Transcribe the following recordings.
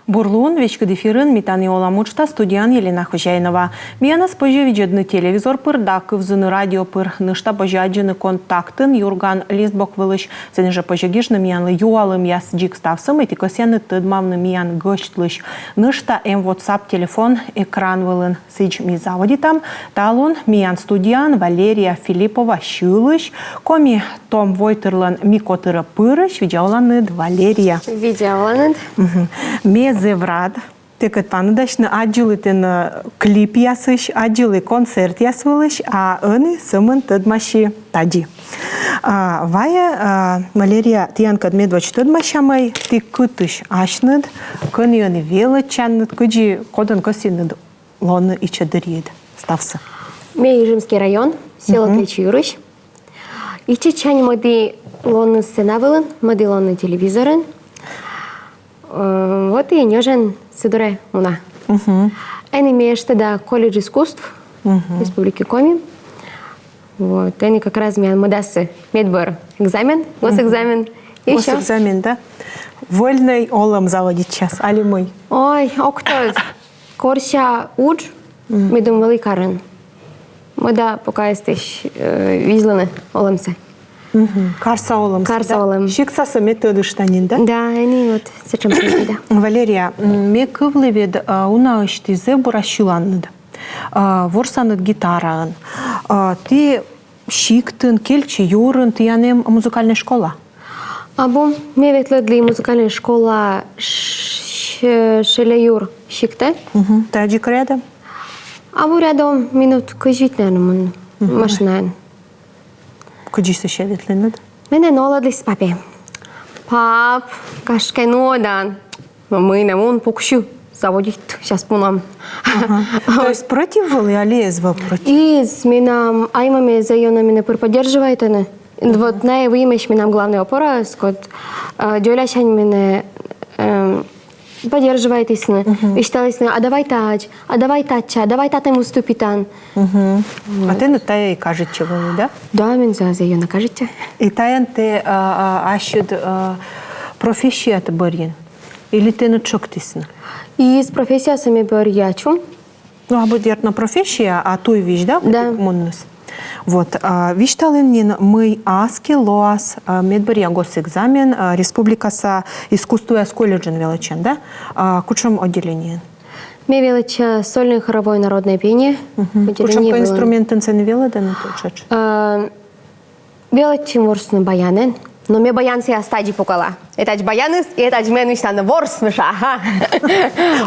Бурлун, вечка дефирын, метаны оламучта, студиян Елена Хожайнова. Мияна спожи виджедны телевизор пыр, дакыв зыны радио пыр, нышта пожаджыны контактын, юрган листбок вылыш, сенеже пожагишны миянлы юалым яс джик ставсым, эти косяны тыдмавны миян гөштлыш. Нышта WhatsApp телефон, экран вылын сыч ми заводитам, талун миян студиян Валерия Филиппова щылыш, коми Том Войтерлан микотыра пырыш, видеоланыд Валерия. Видеоланыд. Мезеврад, текат панудашны аджилытын клип ясыш, аджилы концерт ясвылыш, а ыны сымын тыдмаши тади. Вая Валерия тиянкад медвач тыдмашамай, ты кытыш ашныд, кыны ыны велы чанныд, кыджи кодан косиныд лоны ичадырид. Ставсы. Ижемский район, село Кличюрыш. Ичи чань моды лоны сценавылын, моды лоны телевизорын. Вот и нежен сидоре уна. Они имеют тогда колледж искусств Республики Коми. Вот они как раз меня модасы медбор экзамен, госэкзамен. Госэкзамен, да? Вольный олам заводить час, али мой? Ой, октод. Корся удж, медум великарен. Мода пока есть визланы оламсы. Карса олам. Карса олам. Шиксасы методы штанин, да? Да, они вот зачем да. Валерия, ме кывлывед уна ыштизе бурашиланныд. Ворсаныд гитаран. Ты шиктын, кельчи юрын, ты янем музыкальная школа? Або ме ветледли музыкальная школа Шелеюр шикте. Таджик рядом? Або рядом минут кажуть, наверное, машина. Куди се ще ветленед? Мене ноладли с папе. Пап, кашке нодан. Мы на вон покшу заводить сейчас по нам. То есть против воли, а лезва против? Из минам, аймами заёна меня поддерживает она. Вот на его имя минам главный опора, скот дёляшань меня поддерживает истина. И считалось, а давай тач, а давай тача, давай татам уступитан. А ты на тая и кажет чего, да? Да, мен за ее накажете. И таян ты ашид профессия это барин? Или ты на чоктисна? И с профессия сами барьячу. Ну, а будет на профессия, а ту и вещь, да? Да. Вот, виштален мы аски лоас медбария госэкзамен республикаса искусство с колледжен величен, да? Кучом отделение? Мы велича сольное хоровое народное пение. Кучом по инструментам цены вела, да, на тот же? Величим ворсны баянен. Но мне баян се остади покала. Это баяныс, и это мен штаны ворс мыша.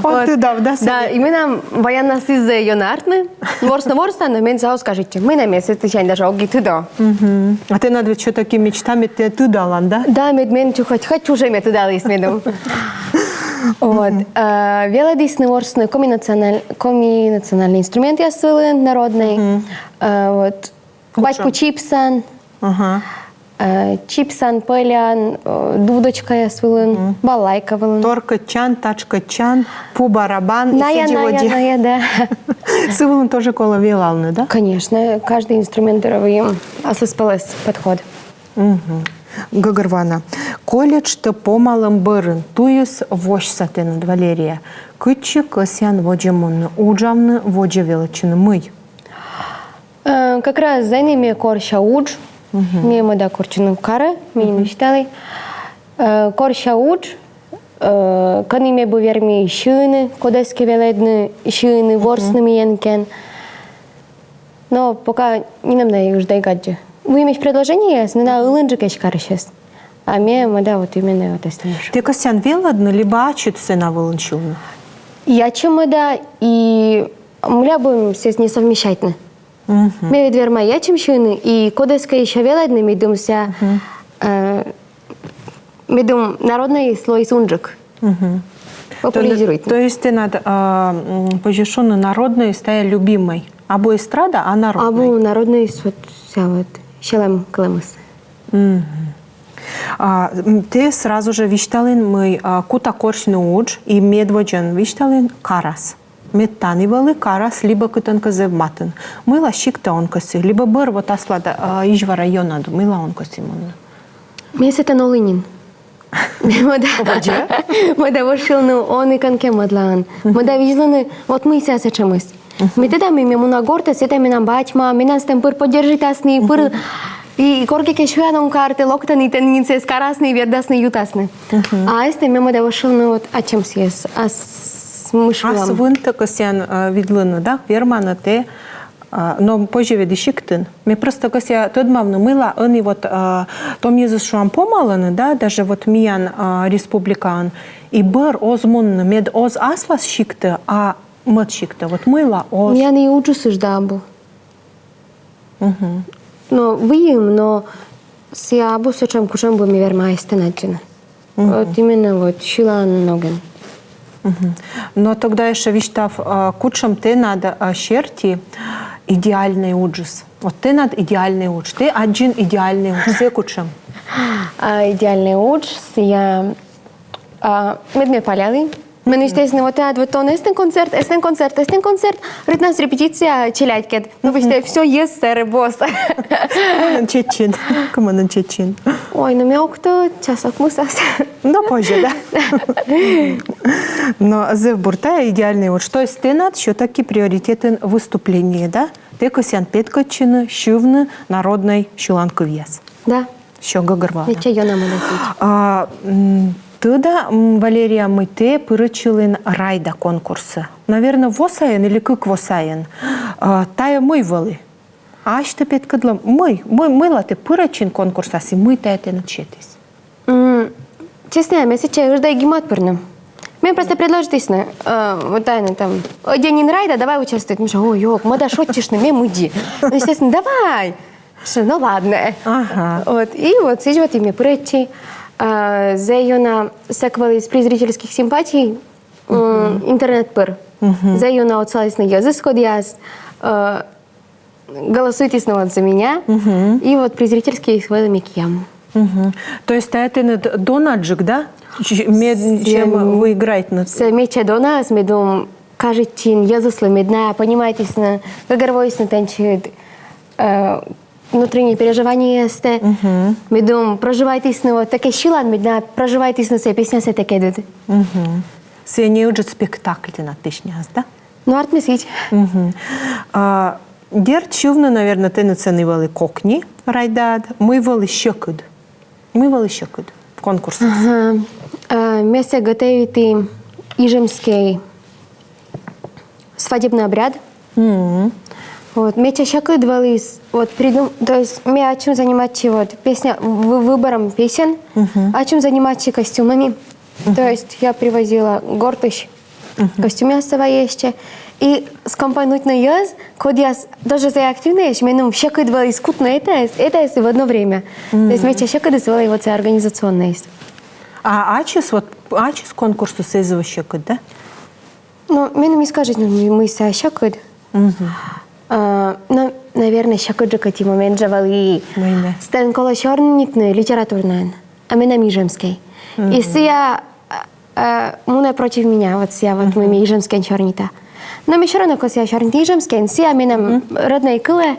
Вот ты да, да? Да, именно баян нас из юнартны. Ворс на мен зао скажите. Мы на месяц ты даже оги туда. А ты над что такими мечтами ты туда лан, да? Да, мен хочу уже мне туда лист медом. Вот. Велодисный ворсны коми-национальный инструмент я свылы народный. Вот. Батьку чипсан. Чипсан, пылян, дудочка я свылын, балайка вылын. Торка чан, тачка чан, пу барабан, ная, да. Свылын тоже коло вилалны, да? Конечно, каждый инструмент им осыспалась подход. Гагарвана. Колледж то помалым бырын, туюс вощ сатенад Валерия. Кычы кысян воджемонны, уджамны воджа величины мый. Как раз за ними корща удж. Ми мода корчину кара, ми мечтали. Корща удж, каниме буверми шины, кодески веледны шины, ворсными янкен. Но пока не нам дай уж дай гаджи. Вы имеете предложение, я на улынджикеш кара сейчас. А мне мода вот именно вот это. Ты косян веледны, либо ачут се на волынчуну? Я чем мода и мля будем здесь не совмещать. Ми відверма ячим шини, і кодеска ще веледне, ми думся, ми дум народний слой сунджик. Популяризирует. То есть ты над позишённой народной стая любимой? Або эстрада, а народной? Або народный вот щелем клемыс. Ты сразу же вишталин мы кута коршну удж и медводжен вишталин карас. Метани вали карас, либо кытанка зевматын. Мыла щикта онкоси, либо быр вот аслада ижва района, мыла онкоси мунна. Месета нолынин. Мода вошилну он и конке мадлан. Мода вижланы вот мы сейчас чемось. Мы тогда мы мему на горте, это мы нам батьма, мы нас там пыр поддержит асны, пыр и корки кешвяном карты, локтани тенницы, скарасны, вердасны, ютасны. А если мы мода вошилну вот а чем съест, а с мышвам. А свинта косян відлина, да? Вермана те, но позже ведищиктин. Мы просто кося тот мавно мыла, они вот том езус шуам помаланы, да, даже вот миян республикан, и бер озмун мед оз аслас щикты, а мед щикты, вот мыла оз. Я не учу суждабу. Но выем, но с ябу с чем кушем бы ми верма истинаджина. Вот именно вот шила ноген. Но тогда еще виштав кучам ты надо щерти идеальный уджис. Вот ты над идеальный уж. Ты один идеальный уж. Все кучам. Идеальный уж я медме паляли. Мен естественно вот это вот он эстен концерт. Рит нас репетиция челядькет. Ну почти все есть сэр босс. Чечин. Кому чечин? Ой, ну меня кто часок мусас. Ну позже, да. Но зев бурта идеальный уж. То есть ты над еще такие приоритеты выступления, да? Ты косян петкочины, щувны, народной щуланку вес. Да. Що гагарвала. Я чайо нам носить. Тогда, Валерия, мы те пырычилын райда конкурсы. Наверное, восаен или как восаен. Тая мы вали. А что петкадла? Мы латы пырычин конкурса, си мы тая те начетись. Честно, я сейчас ждаю гемат пырным. Мне просто предложить вот тайно там, день райда, давай участвовать. Мы же, ой, ёк, мы да шутишь на мне муди. Ну, естественно, давай. Что, ну ладно. Ага. Вот, и вот сейчас вот имя прыти. За ее на секвел из презрительских симпатий интернет-пыр. За ее на отсалась на язык, голосуйте снова за меня. И вот презрительские сводами к ям. То есть это донаджик, да? Чем вы играете на это? Меча до нас, мы думаем, кажется, язык медная, понимаете, выгорваюсь на танчит. Внутренние переживания есть. Мы думаем, проживайтесь на вот такие щилан, мы проживайтесь на все песни, все такие дают. Все не учат спектакль на песни, да? Ну, арт месить. Дерчувно, наверное, ты наценивали кокни, райдад. Мы вали щекуд. В конкурсе. Вместе готовите ижемский свадебный обряд. Вот, мы чаще кидывались, вот, то есть мы о чем заниматься, вот, песня, выбором песен, о чем заниматься костюмами. То есть я привозила гортыш, костюмы оставаящие, и скомпонуть на яз, когда я даже за активные, мы нам все кидывались скутно это в одно время. То есть мы чаще кидывали вот за организационное. А ачис конкурсу сейзово щекуд, да? Ну, мне скажут, мы все щекуд. Ну, наверное, щекуд же кати момент живали. Стен коло чорнитный литературный, а мы на мижемской. И я муна против меня, вот я вот мы мижемской чорнита. Но мы все равно, когда я чорнит мижемской, я мы нам родные кылы.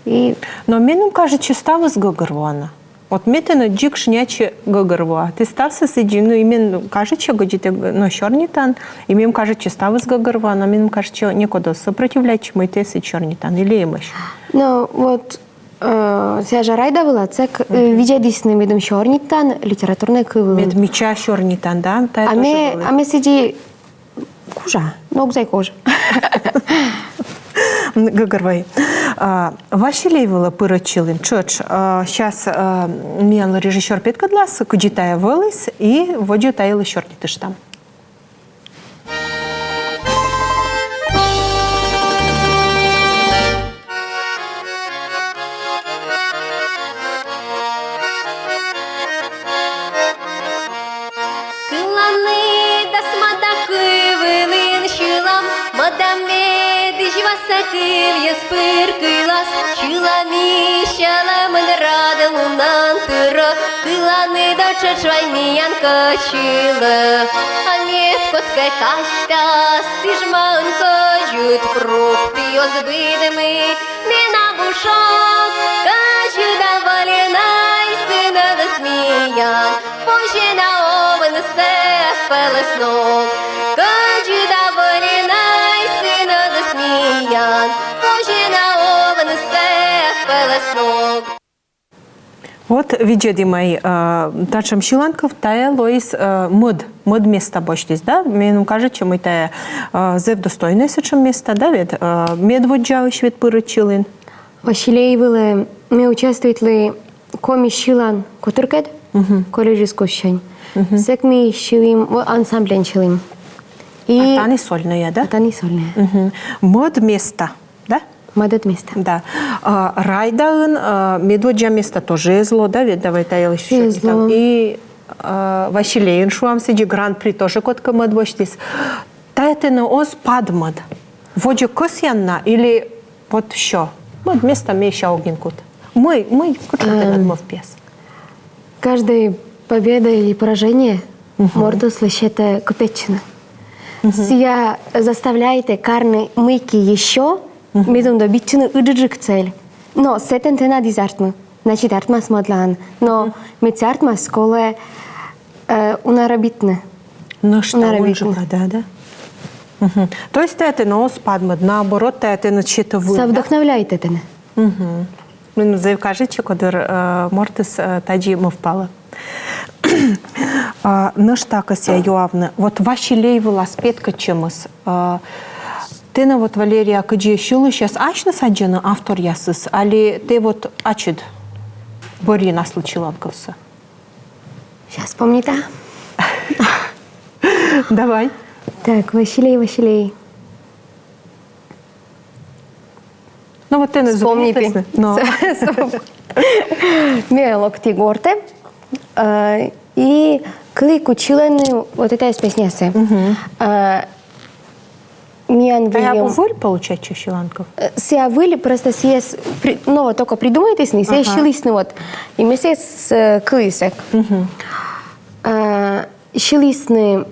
Но мне кажется, стало с Гагарвана. Вот мне на джик шняче Гагарва. Ты стався сиди, ну именно кажется, годите, но чорнитан, и мне кажется, стало с Гагарвана, мне кажется, некуда сопротивлять, мы те си чорнитан или имаш. Ну вот, я же райда была, це виделись на медом чорнитан, литературная кылы. Мед меча чорнитан, да? А мы сиди кожа, ну гзай кожа. Гагарвай. Ваши лейвела пырочилым. Чоч, сейчас мен режиссер Петкадлас, кудитая вылез, и водю таила чорнитыш там. Спыркылас, чылами щаламын рады лунан тыры, кыланы да чачвайниян качылы. Анет коткай каштас, сижман кажут фрукты озбыдымы, мена бушок, кажу да валенай, сына да смеян, позже на се спелеснок. Каджи да варенай сина да смиян, пожина овен се спелеснок. Вот видимо, тачам Шиланков тая лоис мод места боштис, да? Мену кажется, мы тая зев достойный сечем места, да, ведь медводжа швед пырычилин. Василеевы мы участвовали коми Шилан Котыркет, колледжи скощань. Сек мы шилим, ансамблен шилим. А тани сольные, да? Тани сольные. Мод места, да? Мадет место. Да. Райдаын медводжа место тоже зло, да, ведь давай тая еще. Зло. И Василеин шуам сиди гран-при тоже котка мод боштис. Тая на оз падмод. Воджа косянна или вот что? Мод место меща огненкут. Мы кучу мы в пес. Каждая победа или поражение можно слышать купечина. Сия заставляете карны мыки еще, медом добитчину ыджик цель. Но с этим ты надо изартму. Значит, артма смодлан. Но медсартма сколе унарабитны. Ну что, он же Унарабитны. да? То есть это на ос падмод, наоборот, это на чьи-то вы. Совдохновляет это. Ну, заявкажите, кодер мортис таджи мы впала. Наш такас я юавна. Вот ваши лейвы ласпетка чемос. Ты на вот Валерия каджи щилу сейчас ачна саджана автор ясыс, али ты вот ачид бори на случиланковса? Сейчас помните. Давай. Так, Василий. Ну вот ты Вспомните. Но. Ми локти горте. И клик училены вот эта песня се. Миан А я Вильям. поволь получать чащиланков? Сия выли просто сия ну только придумайте с ней, сия шилисны вот. И мы сия с клисек. Шилисны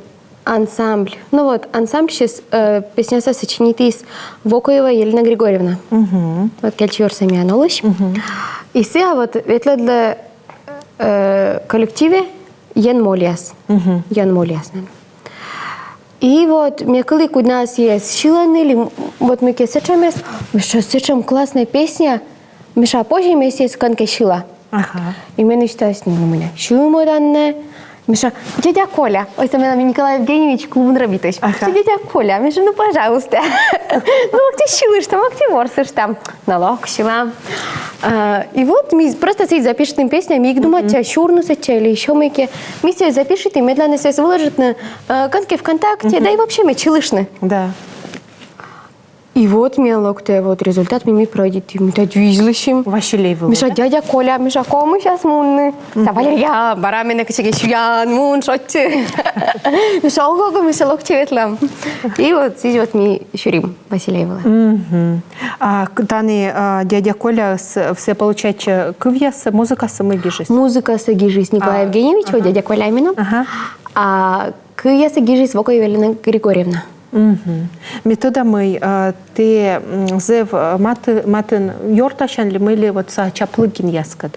ансамбль. Ну вот ансамбль сейчас песня сочинит из Вокоева Елена Григорьевна. Вот Кельчур Самианолыш. И сия вот это для коллективе Ян Молиас. Ян Молиас. И вот мне у нас есть шиланы, или вот мы сечем классная песня, Миша позже мы есть конка шила. Ага. И мы считаем с ним у меня. Шилу данное. Миша, дядя Коля, ой, сам Николай Евгеньевич Клубун Рабитович. Дядя Коля, Миша, ну пожалуйста. Ну, как ты шилышь там, как ты ворсишь там. Налог шила. И вот мы просто сидим запишем песню, и думать, щурнуться, или еще мы все запишем, и мы для нас выложат на конке ВКонтакте, да и вообще мы чилышны. Да. И вот мне локте, вот результат ми пройдет, и мы так движлищем. Ваши лейвы. Миша, дядя Коля, Миша, кому сейчас мунны? Валерия, барамина качегещуян, мун, шотче. Миша, ого, Миша, локте ветлам. И вот здесь вот мы щурим Василеева. А Тани, дядя Коля все получать кывьяс, музыка самыги жизнь. Музыка сагижис Николай Евгеньевич, вот дядя Коля именно. А кывьяс сагижис Вокоева Елена Григорьевна. Метода мы ты зев матын йорташан ли мы ли вот са чаплыкин яскат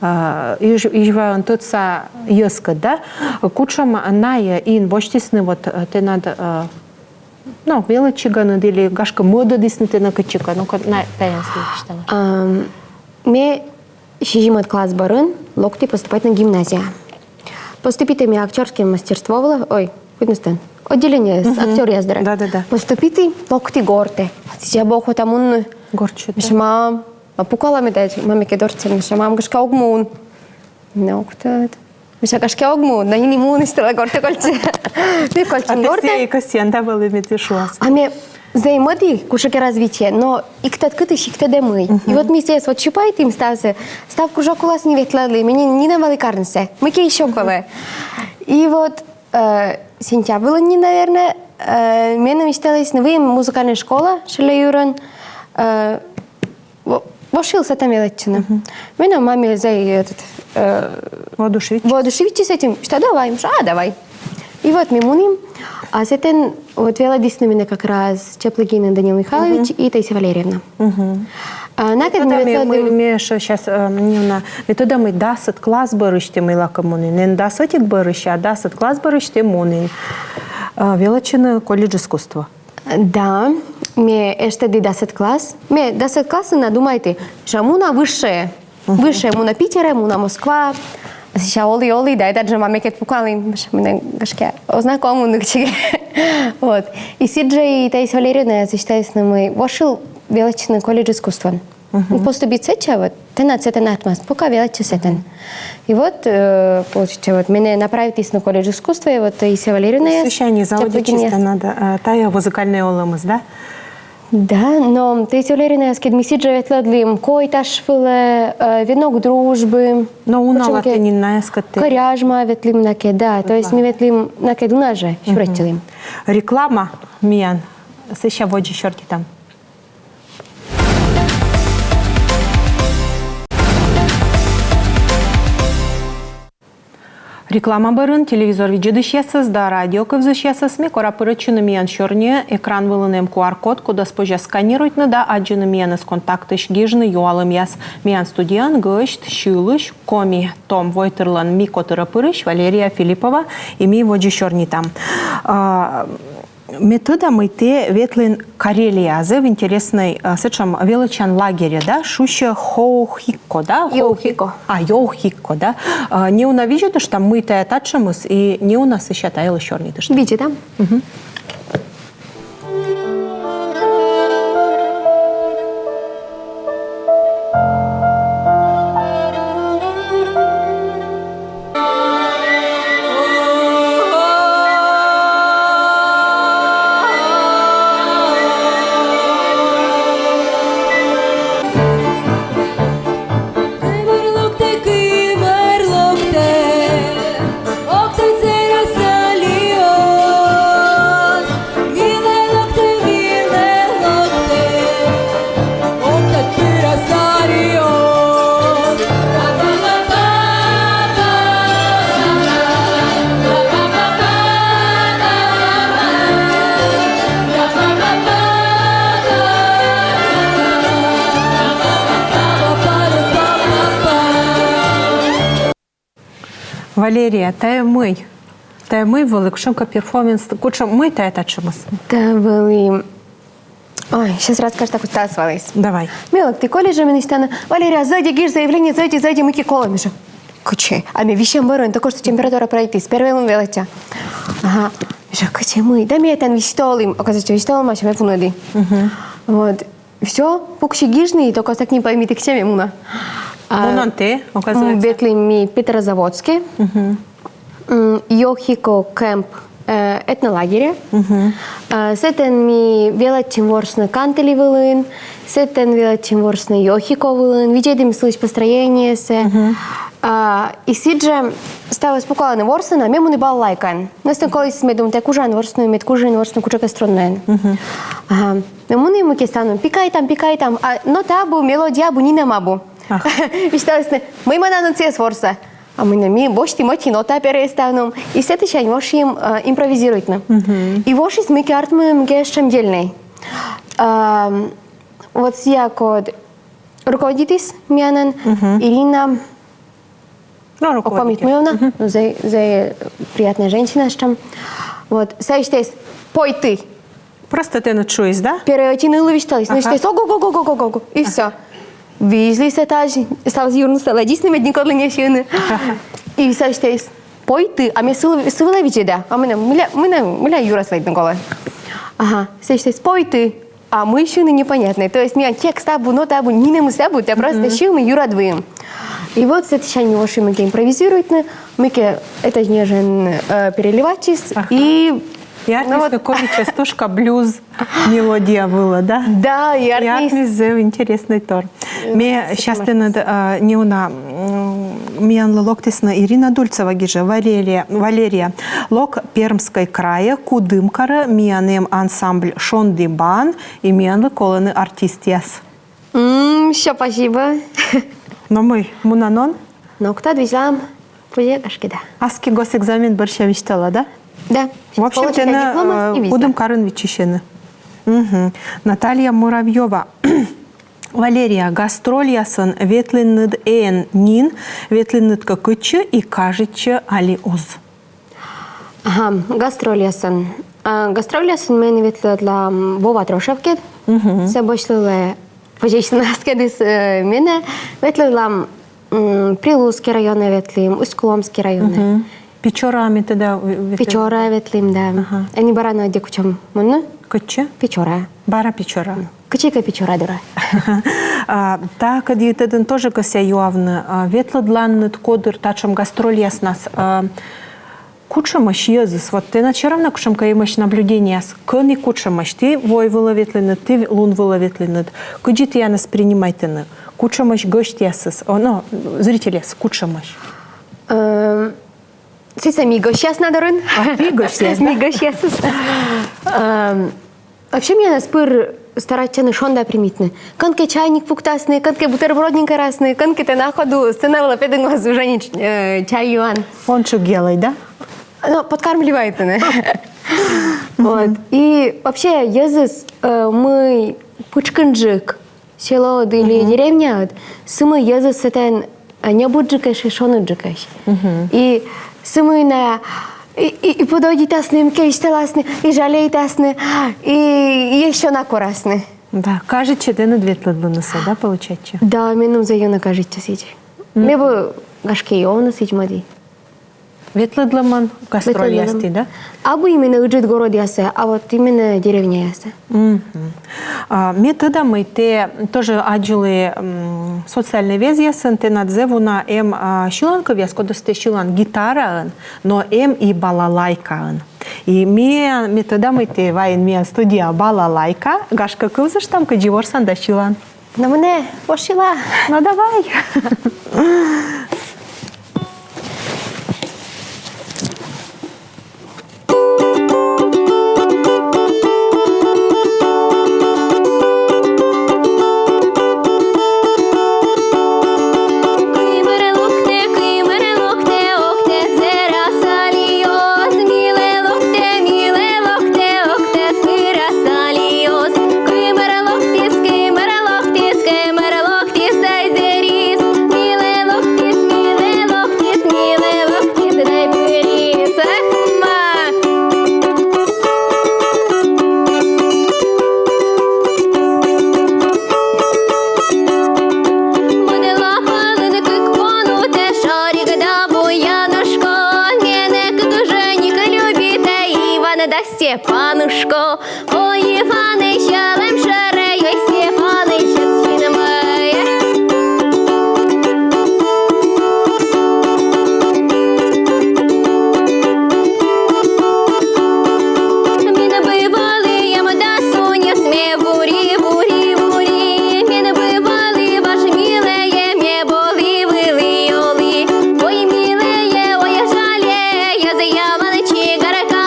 ижва он тот са яскат, да? Кучам ная ин боштисны вот ты надо ну величиганы или гашка мода дисны ты на качика, ну на таян слышишь. Мне шижим от класс барын локти поступать на гимназию. Поступите мне актерское мастерство, ой, видно отделение с актер яздера. Да. Поступите локти горте. Сейчас бог там он Горчу. мам, пукала ми дать, маме кедорце, миша мам гашка огмун. Ну кто? Миша гашка огмун, да не мун истела горте кольце. Ты кольце горте. А ты косян да были метишуас. А мне заимоди кушаки развития, но и кто ты щикте демый. И вот мы здесь вот чупает им стався, став кушак улас не ветлали, мне не навали карнсе, мы кей щоколе. И вот сентябрь было не, наверное, мне намечталось новая музыкальная школа, Шелеюрен, вошился там величина. Меня маме за этот... Воодушевить Воодушевить с этим, что давай, давай. И вот мы муним, а сетен вот вела дисны как раз Чеплыгин Данил Михайлович и Таисия Валерьевна. Накед Ми сейчас методами 10 клас береште мила комуни. Не 10 береште, а 10 клас береште муни. Величина колледж искусства. Да, мне este de 10 класс. Мне 10 класс надумайте, что муна высшее. Высшее муна Питера, муна Москва. Сейчас оли, да, это же маме кет пукали, мне гашке ознакомы ныкчиге. Вот. И Сиджей и Таисия Валерьевна, я считаю, что мы вошел величина колледж искусства. Поступить сеча, вот, тенацетен атмас, пока величина сетен. И вот, получится, вот, меня направить на колледж искусства, и вот Таисия Валерьевна... Священник заводить чисто надо, тая музыкальная оламыз, да? Да, но Таисия Валерьевна, скид ми сиджа ветледлим, койташ филе, венок дружбы. Но у нас ты не наескати. Коряжма ветлим наке, да, то есть мы ветлим наке дунаже, шуретилим. Реклама, Миян, сеща воджи шорти там. Реклама барын, телевизор виджидышесыз, да радио кывзышесыз, ме кора пырычыны миян шорне, экран вылынем QR-код, куда спожа сканируйтны да аджыны миян из контактыш гижны юалым яс. Миян студиян гышт, шылыш, коми, Том Войтерлан, ми котыра пырыш, Валерия Филиппова и ми воджи шорни там. Метода мыйте ветлин Карелиязы в интересной сечам величан лагере, да, шуще хоухикко, да? Йохико. Йохико, да? Не унавижу, что мы те тачимус, и не у нас еще таяло черный. Видите, да? Валерия, та ми великшенка перформанс, куча ми та тачимус. Да, были... Ой, сейчас расскажу, так усталась. Давай. Милок, ты колледж мне стана. Валерия, сзади гиш заявление, сзади мы колами же. Куче. А мне вещам барон, такой, что температура пройти, с первой лун велича. Ага. Же, куче мы. Да мне там вещтолым. Оказывается, вещтолым, а чем я фунуди. Вот. Все, пукши гижный, только так не пойми, ты к чем муна. Мунан ты, оказывается. Ветли ми Петрозаводске. Йохико кемп етнолагере. Сетен ми величим ворсны кантели вылын, сетен величим ворсны Йохико вылын. Видим слышь построение се. И сидже стало спокойно ворсна, мему не бал лайкан. Нас там колись мы думаем, так кужан ворсну, мед кужан ворсну, куча кастронен. Мему не мы кистану, пикай там, но табу мелодия бу не намабу. Вишталисне, мы на цес ворса. А мы на ми бошти моти нота перестанем. И с этой чай можем импровизировать на. И воши смыки артмы гешем дельный. Вот я код руководитель Мянан Ирина. Опомнить моевна, за приятная женщина, что вот сайштейс пой ты. Просто ты ночуешь, да? Переотины ловиштались, значит, ого-го-го-го-го-го, и все. Везли се тажи, стал юрну стала дійсно від ніколи не щини. І все ж тесь, пойти, а ми сили віджида, а мене Юра слайд Никола. Ага, все ж тесь, пойти, а мы щины непонятные. То есть мне текст табу, но табу, не на мысабу, я просто щил мы Юра двоим. И вот с этой щани ваши мы импровизируют, мы это нежен переливачись и... И артмис какой частушка блюз мелодия была, да? Да, и артмис интересный тор. Мне сейчас ты не una Миян локтисна Ирина Дульцева гиже Валерия лок Пермской края Кудымкара Миянем ансамбль Шондибан и Миян колоны артист яс. Все, спасибо. Но мы мунанон? Ну, кто движам? Пусть кашки, да. Аски госэкзамен борща мечтала, да? Да. В общем, Получила диплом и виза. будем Карын Вичищены. Угу. Наталья Муравьева. Валерия, гастролиясын ветленнід эн нин, ветленнідкі күтчі и кажетчі али уз. Ага, гастролиясын. Гастролиясын мен ветледла Вова Трошевкет. Це бошлили почечна скедис мене. Ветледла Прилузький район ветлим, Усть-Коломський район. Печорами тогда ветленнід? Печора ветлим, да. Они барана декучам мунна? Күтчі? Печора. Бара печора. Кычика печора дура. Так, дієтеден теж кася юавны. Ветледланнід кодыр тачым гастролияс нас. Кучамаш езыс. Вот ты начаравна кучам каимаш наблюденияс. Кыни кучамаш. Ты вой вылы ветленнід, ты лун вылы ветленнід. Кыджи ты янас принимайтыны. Кучамаш гость ясыс. Ну, зрителяс, кучамаш. Ты сами гощас надорын? А ты гость яс, Ми да? гощас. Вообще мне нас пыр старательно шонда примитны. Канке чайник пуктасный, канке бутербродник красный, канке ты на ходу становила педагог уже чай юан. Он что гелай, да? Ну, подкармливает она. Вот. И вообще, езыс мы пучканджик, село или деревня, сымы езыс это не буджикаш и шонаджикаш. И сымы на и подойди тасны, и шталасны, и жалей тасны, и еще на корасны. Да, кажется, ты на ветледланысы, да, получается? Да, минут за юна кажется сидь. Мне бы гашки йона сидь мади. Ветледламан гастроль ясти, да? Або именно уджит город ясе, а вот именно деревня ясе. Методами те тоже аджили социальные везясын, те надзевуна шиланка вязко досте шилан гитара, но и балалайка. И методами те вайн ми студия балалайка, гашка кылзыш там кадживорсан да шилан. На мене пошила. Ну давай. Степанушко, ой, Іванич, ялем шарею, ой, Степанич, чи немає. Ми набивали, я мода Соня, смє бурі, бурі, бурі. Ми набивали, ваш мілеє, мє боли, вили, оли. Ой, мілеє, ой, я жалє, я заяла ночі гарака.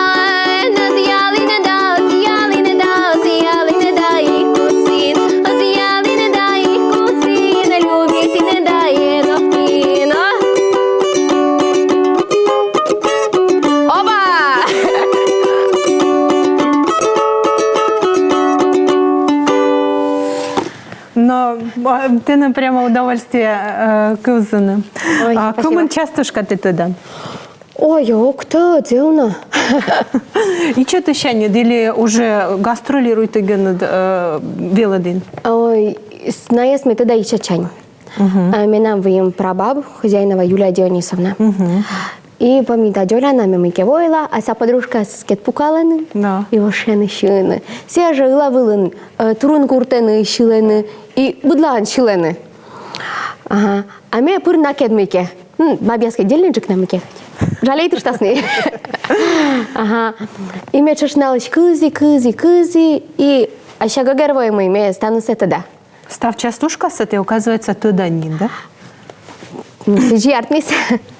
Но ты нам прямо удовольствие кылзыны. Ой, спасибо. Кымын частушка ты туда? Ой, кто, делно? И что ты ща не или уже гастролирует велодин? Ой, наезд мы тогда еще чань. Меня выем прабаб, хозяинова Юлия Дионисовна. И помита Джоляна мемике войла, а ся подружка скет пукаланы. Да. И вошены щены. Ся жила вылын, турун куртены щелены, и будлан щелены. Ага. А мне пыр накед мике. Бабьяска дельничек на мике. Жалей ты штасны. Ага. И мне чешналось кызи, и а ща гагарвой мы мне стану с это да. Став частушка, ты, оказывается, туда не, да? Сиджи артнис.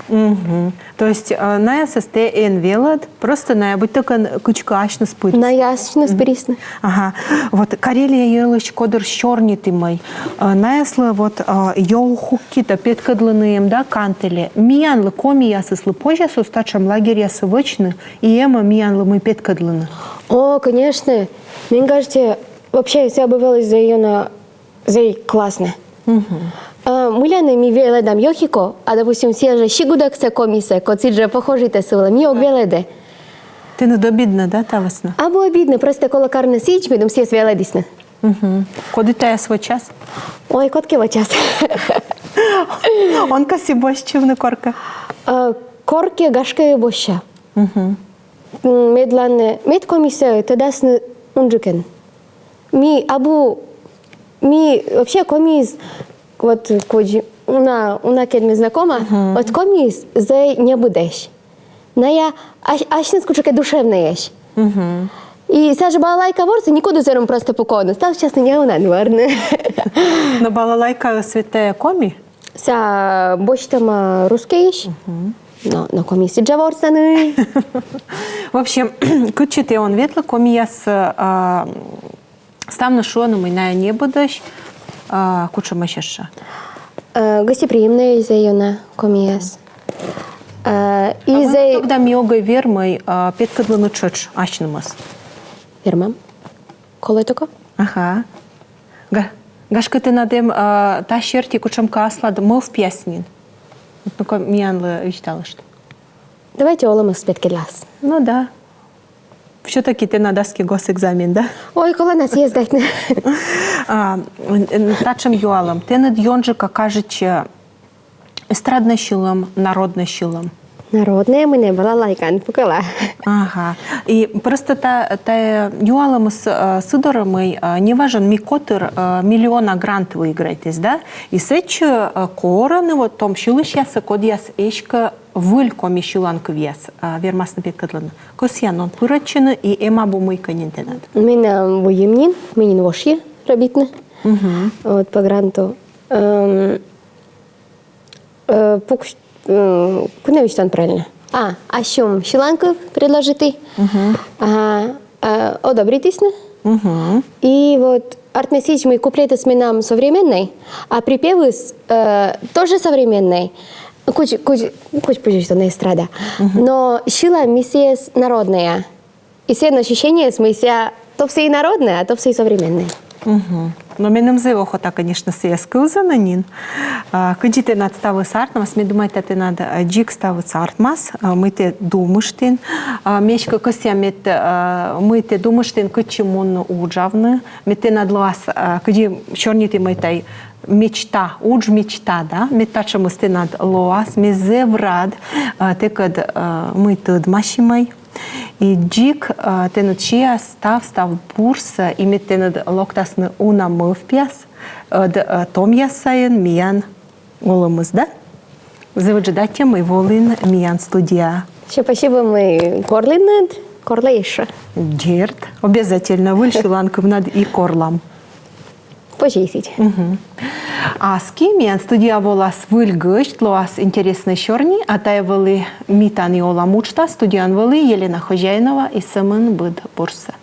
Угу. То есть на ССТ велад просто на быть только кучкашно спырь. На ясно спирисна. Ага. Вот Карелия елыч кодыр щорни ты мой. На яслы вот йоухуки-то петкадланыем, да, кантели. Миянлы коми ясыслы позже с устачем лагерь ясывочны, и ема миянлы мы петкадланы. О, конечно. Мне кажется, вообще я обывалась за ее классно. Муляне ми веледам йохико, а допустим, все же щигудак се комисе, коци же похожите сила, ми огвеледе. Ты недобідна, да, та весна? Або обидно, просто коло карна січ, ми дом всі свеледисне. Угу. Коли те свой час? Ой, котки во час. Он касі бощив корка. Корки гашки боща. Медлане, мед комисе, тедасне унджукен. Ми вообще комис, вот una când mi знакома, вот комис за не будешь. Но я аж не скучу, как душевная ешь. И сажа балалайка ворса никуда зером просто покойно. Стал сейчас не она, наверное. Но балалайка святая коми? Са больше там русский ешь. Но комиси джаворсаны. В общем, кучите он ветла комияс став на шоном и на не будешь куча мащаша. Гостеприимная из-за ее комияс. И за Тогда миога вермой петкадлану чоч ашнымас. Вермам. Коли тако? Ага. Гашка ты надем та щерти кучам каслад мов пяснин. Ну-ка, миянлы вичтала что. Давайте олам спетки лас. Ну да. Все-таки ты на доске госэкзамен, да? Ой, коли нас є здатне. Тачем юалом. Ты над йонжика кажучи эстрадной щилом, народной щилом. Народная мене була лайкан покала. Ага. И просто та юалом с Сидором не важен микотер миллиона грант выиграетесь, да? И сеч короны вот том щилыш яса код яс эшка вылько мищилан квяс вермас на петкадлана. Косьян он пырачина и эма бумыка нинтенад. Мене воємнін, мені воші робітне. От по гранту. Куди вічтан правильно? А що, щіланку предложити? Одобритесь? И вот артмесич мы куплеты с нам современный, а припевы тоже современный. Куч позже, что на эстрада. Но щила миссия народная. И все ощущения смысла то все и народное, а то все и современное. Но менем зевохо та, конечно, сеяскил за нанин. Когда ты над ставы сартмас, мы думаем, ты надо джик ставы сартмас, мы те думаштин, мечка кося мы те думаштин, кучимон уджавны, мы те над лас, когда черни ты мы тай мечта, удж мечта, да, мы тачем мы над лоас, мы зеврад, те кад мы тед машимай. И джик тенут чия став бурса и мет тенут локтасны уна мывпяс том ясаен миян голымыз, да? Заводжидатя мы волын миян студия. Спасибо, мы корлинад, корлейша. Дерт. Обязательно выльшиланков над и корлам. Почесить. А с кем я студия волас выльгыш, лоас интересные щорни, а та вели митан и ола мучта, студиян вели Елена Хожайнова и Семен Быд Бурса.